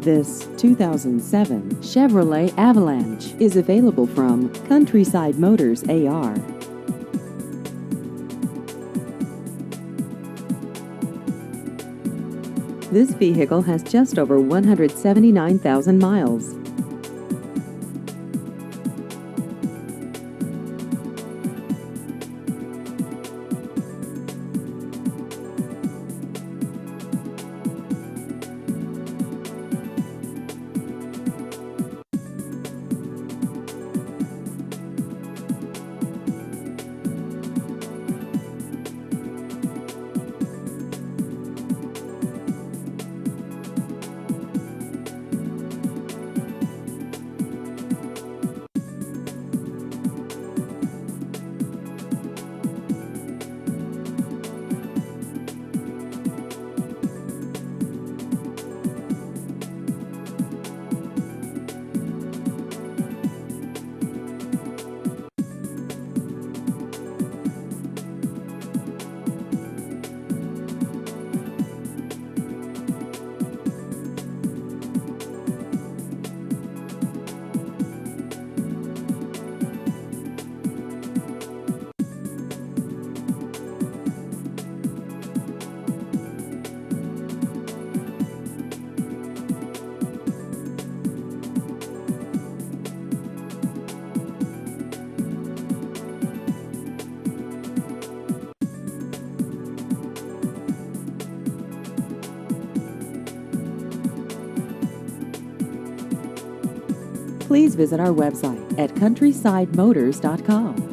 This 2007 Chevrolet Avalanche is available from Countryside Motors AR. This vehicle has just over 179,000 miles. Please visit our website at countrysidemotors.com.